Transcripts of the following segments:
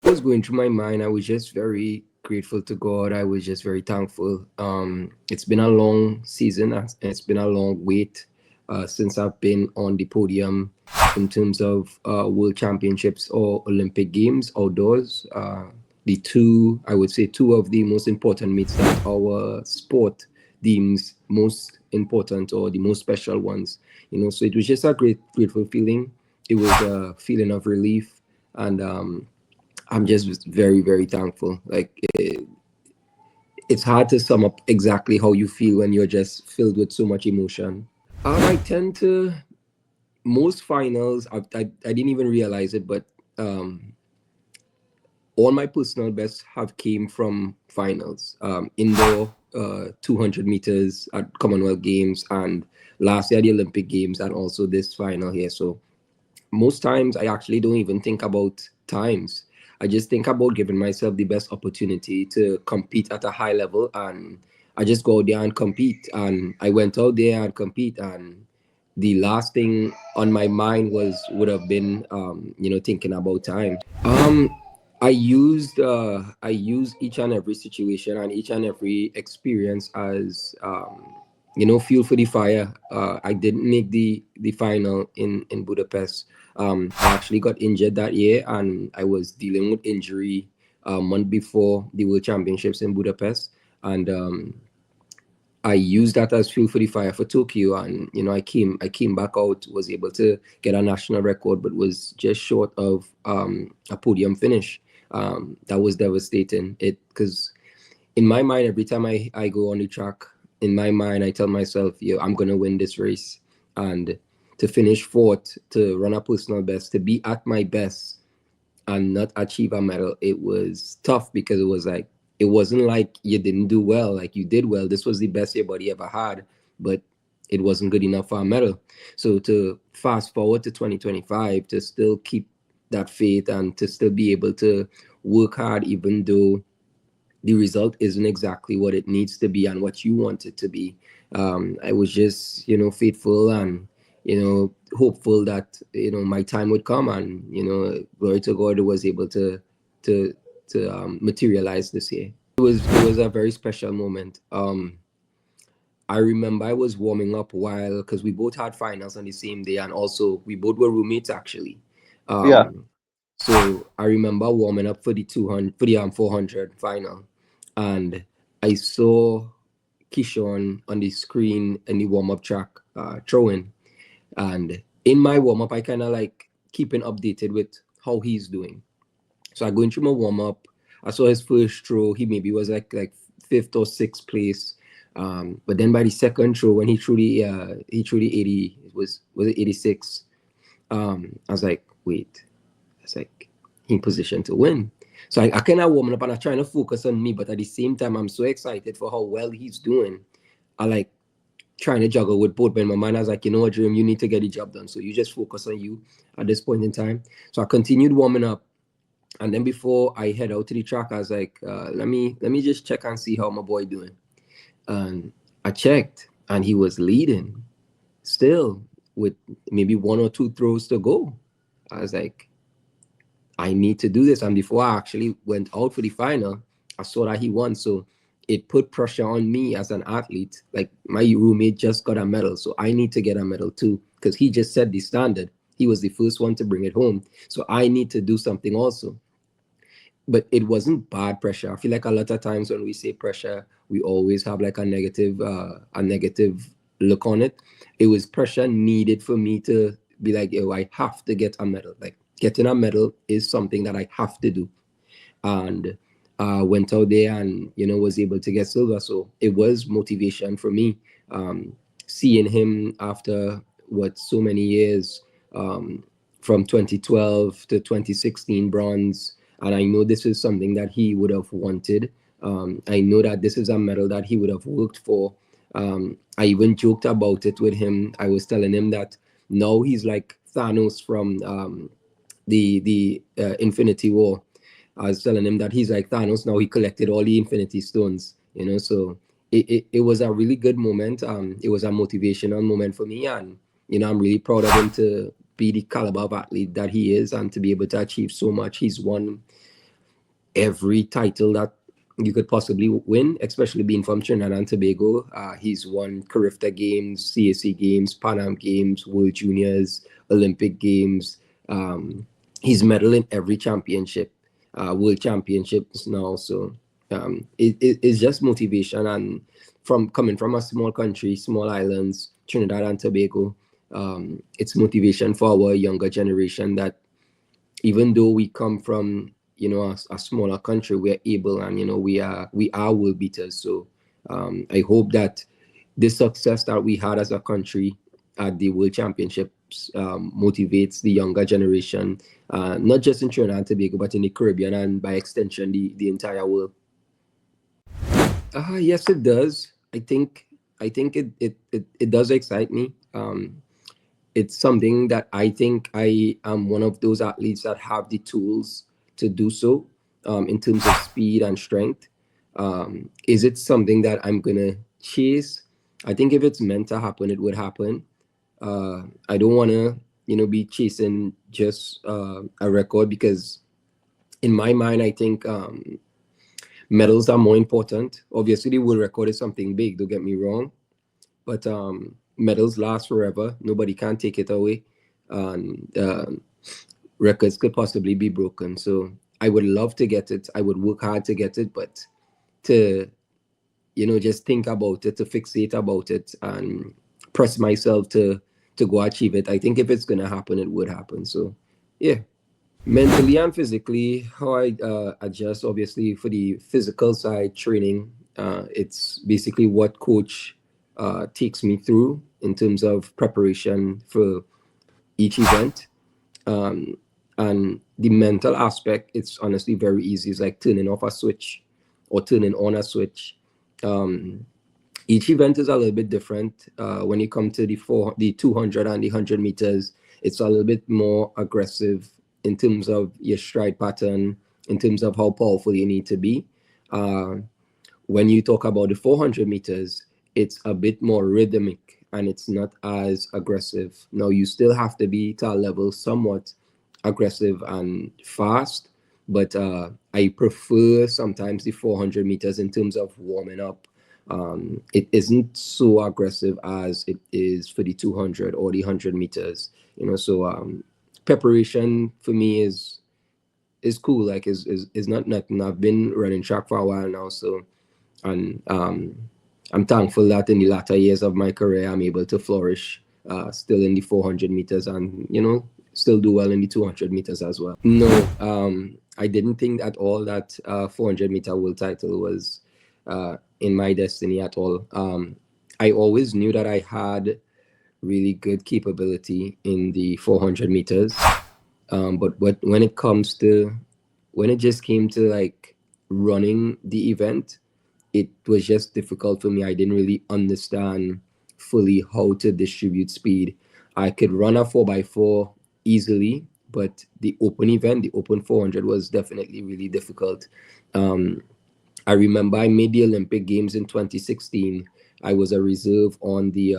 was going through my mind, I was just very grateful to God. I was just very thankful. It's been a long season. It's been a long wait since I've been on the podium in terms of World Championships or Olympic Games outdoors. The two, I would say, two of the most important meets that our sport deems most important or the most special ones. So it was just a grateful feeling. It was a feeling of relief, and I'm just very, very thankful. It's hard to sum up exactly how you feel when you're just filled with so much emotion. I tend to most finals. I didn't even realize it, but um, all my personal bests have came from finals. Indoor 200 meters at Commonwealth Games, and last year the Olympic Games, and also this final here. So most times I actually don't even think about times. I just think about giving myself the best opportunity to compete at a high level, and I just go out there and compete. And I went out there and compete, and the last thing on my mind would have been thinking about time. I used each and every situation and each and every experience as fuel for the fire. I didn't make the final in Budapest. I actually got injured that year, and I was dealing with injury a month before the World Championships in Budapest, and I used that as fuel for the fire for Tokyo. And I came back out, was able to get a national record, but was just short of a podium finish. That was devastating. It because in my mind, every time I go on the track, in my mind, I tell myself, I'm gonna win this race. And to finish fourth, to run a personal best, to be at my best and not achieve a medal, it was tough because it wasn't like you didn't do well, like you did well. This was the best your body ever had, but it wasn't good enough for a medal. So to fast forward to 2025, to still keep that faith and to still be able to work hard, even though the result isn't exactly what it needs to be and what you want it to be. I was just, faithful and, hopeful that, my time would come, and, glory to God, it was able to, to materialize this year. It was a very special moment. I remember I was warming up while, because we both had finals on the same day, and also we both were roommates actually. Yeah. Um, so I remember warming up for the 200, for the 400 final, and I saw Kishon on the screen in the warm up track throwing, and in my warm up I kind of like keeping updated with how he's doing. So I going through my warm up. I saw his first throw. He maybe was like fifth or sixth place. But then by the second throw, when he threw the 80, was it 86? I was like, wait, it's like he in position to win. So I kind of warming up and I'm trying to focus on me, but at the same time, I'm so excited for how well he's doing. I like trying to juggle with both, but in my mind, I was like, you know what, Jereem, you need to get the job done. So you just focus on you at this point in time. So I continued warming up, and then before I head out to the track, I was like, let me just check and see how my boy doing. And I checked, and he was leading still with maybe one or two throws to go. I was like, I need to do this. And before I actually went out for the final, I saw that he won. So it put pressure on me as an athlete. Like my roommate just got a medal, so I need to get a medal too, because he just set the standard. He was the first one to bring it home. So I need to do something also. But it wasn't bad pressure. I feel like a lot of times when we say pressure, we always have like a negative look on it. It was pressure needed for me to be like, oh, I have to get a medal. Like getting a medal is something that I have to do. And went out there and was able to get silver. So it was motivation for me. Seeing him after what so many years, um, from 2012 to 2016 bronze, and I know this is something that he would have wanted. I know that this is a medal that he would have worked for. I even joked about it with him. I was telling him that now he's like Thanos from the Infinity War. I was telling him that he's like Thanos now. He collected all the Infinity Stones, So it was a really good moment. It was a motivational moment for me, and I'm really proud of him to be the caliber of athlete that he is and to be able to achieve so much. He's won every title that you could possibly win, especially being from Trinidad and Tobago. He's won Carifta Games, CAC Games, Pan Am Games, World Juniors, Olympic Games. He's medaled in every championship, World Championships now. So it's just motivation. And from coming from a small country, small islands, Trinidad and Tobago, it's motivation for our younger generation that even though we come from a smaller country, we're able, and we are world beaters. So I hope that the success that we had as a country at the World Championships motivates the younger generation, not just in Trinidad and Tobago, but in the Caribbean and by extension the entire world. Yes, it does. I think it does excite me. It's something that I think I am one of those athletes that have the tools to do so, in terms of speed and strength. Is it something that I'm gonna chase? I think if it's meant to happen, it would happen. I don't want to, be chasing just a record, because in my mind, I think medals are more important. Obviously, the world record is something big. Don't get me wrong, but medals last forever. Nobody can take it away, and records could possibly be broken. So I would love to get it. I would work hard to get it, but to just think about it, to fixate about it, and press myself to go achieve it. I think if it's gonna happen, it would happen. So yeah. Mentally and physically, how I adjust, obviously, for the physical side training, it's basically what coach takes me through in terms of preparation for each event. Um, and the mental aspect, it's honestly very easy. It's like turning off a switch or turning on a switch. Um, each event is a little bit different. When you come to the 200 and the 100 meters, it's a little bit more aggressive in terms of your stride pattern, in terms of how powerful you need to be. Uh, when you talk about the 400 meters, it's a bit more rhythmic and it's not as aggressive. Now, you still have to be to a level somewhat aggressive and fast, but I prefer sometimes the 400 meters in terms of warming up. It isn't so aggressive as it is for the 200 or the 100 meters, so preparation for me is cool. Like, is not nothing. I've been running track for a while now, so, and I'm thankful that in the latter years of my career, I'm able to flourish still in the 400 meters, and still do well in the 200 meters as well. No, I didn't think at all that 400-meter world title was in my destiny at all. I always knew that I had really good capability in the 400 meters, but when it comes to when it just came to like running the event, it was just difficult for me. I didn't really understand fully how to distribute speed. I could run a 4x4 easily, but the open event, the open 400, was definitely really difficult. Um, I remember I made the Olympic Games in 2016. I was a reserve on the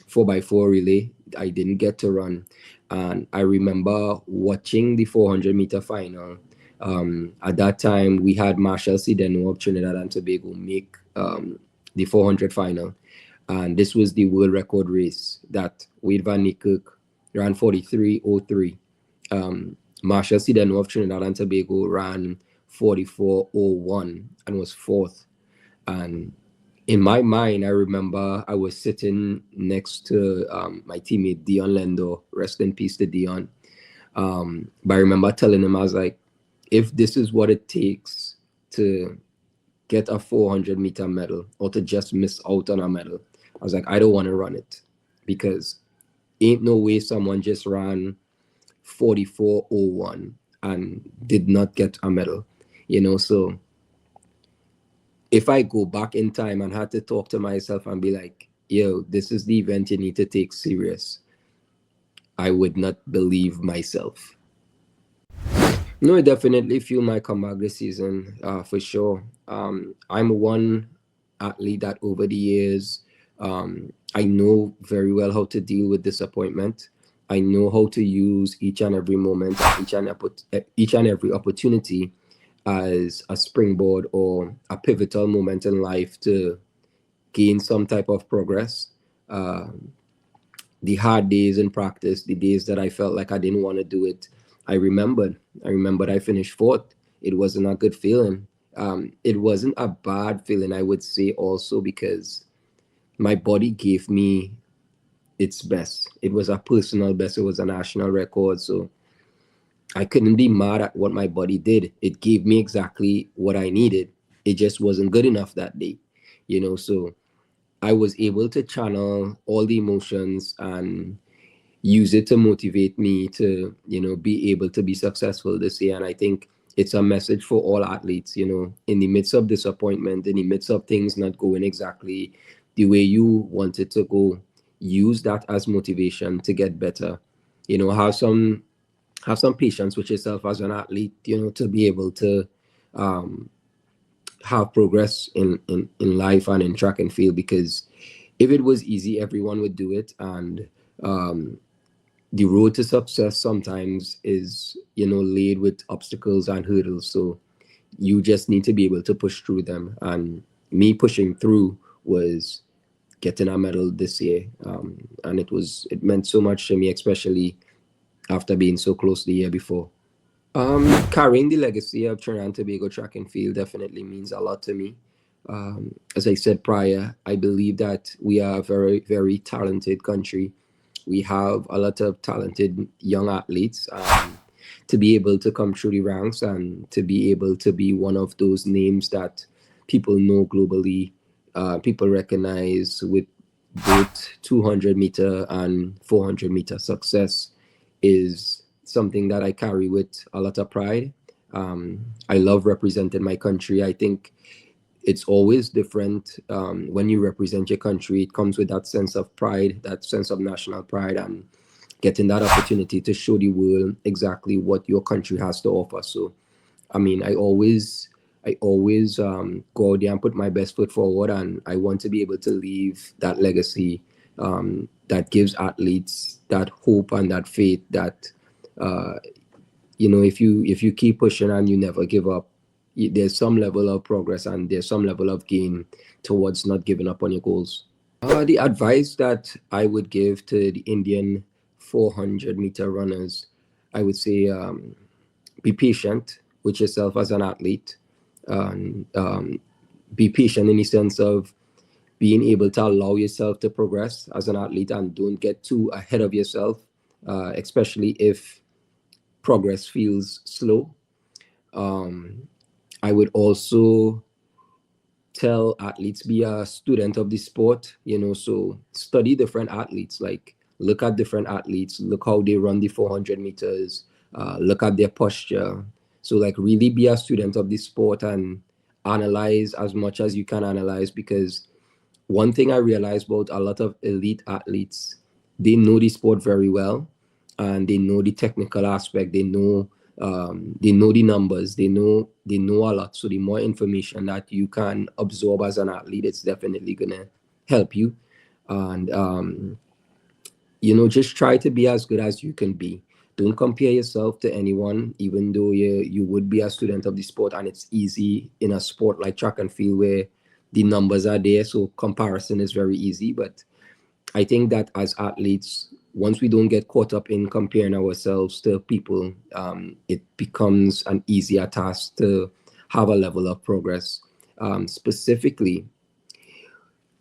4x4 relay. I didn't get to run. And I remember watching the 400-meter final. At that time, we had Marshall Sideno of Trinidad and Tobago make the 400 final. And this was the world record race that Wade Van Niekerk ran 43:03. Marshall Sideno of Trinidad and Tobago ran 44:01 and was fourth. And in my mind, I remember I was sitting next to my teammate Dion Lendo, rest in peace to Dion. But I remember telling him, I was like, if this is what it takes to get a 400-meter medal or to just miss out on a medal, I was like, I don't want to run it, because ain't no way someone just ran 44:01 and did not get a medal, so if I go back in time and had to talk to myself and be like, yo, this is the event you need to take serious, I would not believe myself. No, I definitely feel my comeback this season, for sure. I'm one athlete that over the years, I know very well how to deal with disappointment. I know how to use each and every moment, each and every opportunity as a springboard or a pivotal moment in life to gain some type of progress. Uh, the hard days in practice, the days that I felt like I didn't want to do it, I remembered. I remembered I finished fourth. It wasn't a good feeling. It wasn't a bad feeling, I would say, also because my body gave me its best. It was a personal best. It was a national record. So I couldn't be mad at what my body did. It gave me exactly what I needed. It just wasn't good enough that day, So I was able to channel all the emotions and use it to motivate me to, be able to be successful this year. And I think it's a message for all athletes, in the midst of disappointment, in the midst of things not going exactly the way you want it to go, use that as motivation to get better. Have some patience with yourself as an athlete, to be able to um, have progress in life and in track and field. Because if it was easy, everyone would do it. And um, the road to success sometimes is, laid with obstacles and hurdles. So you just need to be able to push through them. And me pushing through was getting a medal this year. And it meant so much to me, especially after being so close the year before. Carrying the legacy of Trinidad and Tobago track and field definitely means a lot to me. As I said prior, I believe that we are a very, very talented country. We have a lot of talented young athletes. To be able to come through the ranks and to be able to be one of those names that people know globally, people recognize with both 200-meter and 400-meter success is something that I carry with a lot of pride. I love representing my country. I think it's always different when you represent your country. It comes with that sense of pride, that sense of national pride, and getting that opportunity to show the world exactly what your country has to offer. So, I mean, I always go out there and put my best foot forward, and I want to be able to leave that legacy that gives athletes that hope and that faith that uh, if you keep pushing and you never give up, there's some level of progress and there's some level of gain towards not giving up on your goals. The advice that I would give to the Indian 400-meter runners, I would say be patient with yourself as an athlete. Be patient in the sense of being able to allow yourself to progress as an athlete and don't get too ahead of yourself, especially if progress feels slow. Um, I would also tell athletes be a student of the sport, so study different athletes, like look at different athletes, look how they run the 400 meters, look at their posture. So like really be a student of the sport and analyze as much as you can analyze, because one thing I realized about a lot of elite athletes, they know the sport very well, and they know the technical aspect. They know the numbers. They know a lot. So the more information that you can absorb as an athlete, it's definitely gonna help you. And just try to be as good as you can be. Don't compare yourself to anyone, even though you would be a student of the sport, and it's easy in a sport like track and field where the numbers are there, so comparison is very easy. But I think that as athletes, once we don't get caught up in comparing ourselves to people, it becomes an easier task to have a level of progress. Specifically,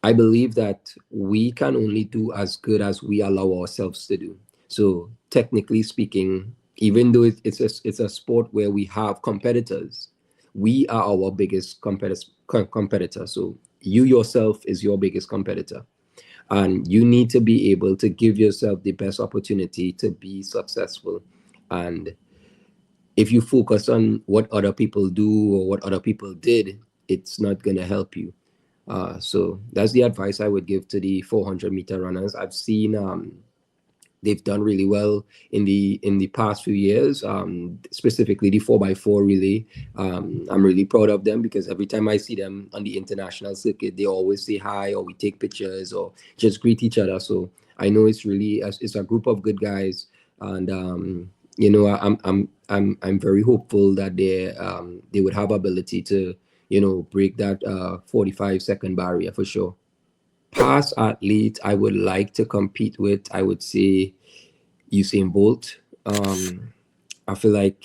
I believe that we can only do as good as we allow ourselves to do. So technically speaking, even though it's a sport where we have competitors, we are our biggest competitor. So you yourself is your biggest competitor, and you need to be able to give yourself the best opportunity to be successful. And if you focus on what other people do or what other people did, it's not going to help you. So that's the advice I would give to the 400-meter runners. I've seen they've done really well in the past few years, specifically the 4x4 relay. I'm really proud of them because every time I see them on the international circuit, they always say hi, or we take pictures, or just greet each other. So I know it's a group of good guys, and I'm very hopeful that they would have ability to, break that 45-second barrier for sure. Past athlete I would like to compete with, I would say Usain Bolt. I feel like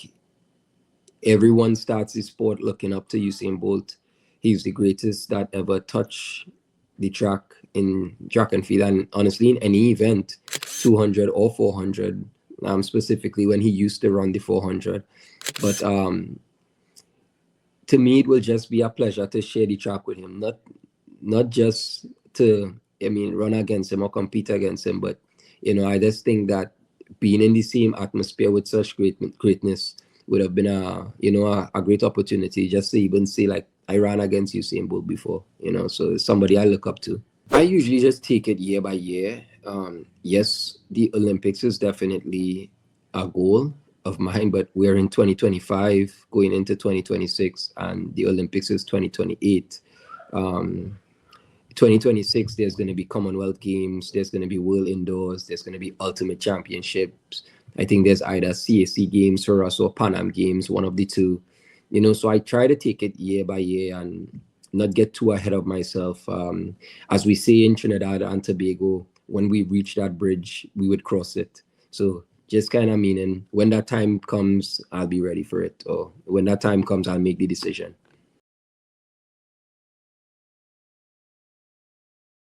everyone starts the sport looking up to Usain Bolt. He's the greatest that ever touched the track in track and field, and honestly, in any event, 200 or 400. Specifically when he used to run the 400. But to me, it will just be a pleasure to share the track with him. Not just to, run against him or compete against him, but I just think that being in the same atmosphere with such greatness would have been a great opportunity just to even say like I ran against Usain Bolt before, so it's somebody I look up to. I usually just take it year by year. Yes, the Olympics is definitely a goal of mine, but we're in 2025 going into 2026, and the Olympics is 2028. Um, 2026, there's going to be Commonwealth Games, there's going to be World Indoors, there's going to be Ultimate Championships. I think there's either CAC Games for us or Pan Am Games, one of the two. So I try to take it year by year and not get too ahead of myself. As we say in Trinidad and Tobago, when we reach that bridge, we would cross it. So just kind of meaning when that time comes, I'll be ready for it. Or when that time comes, I'll make the decision.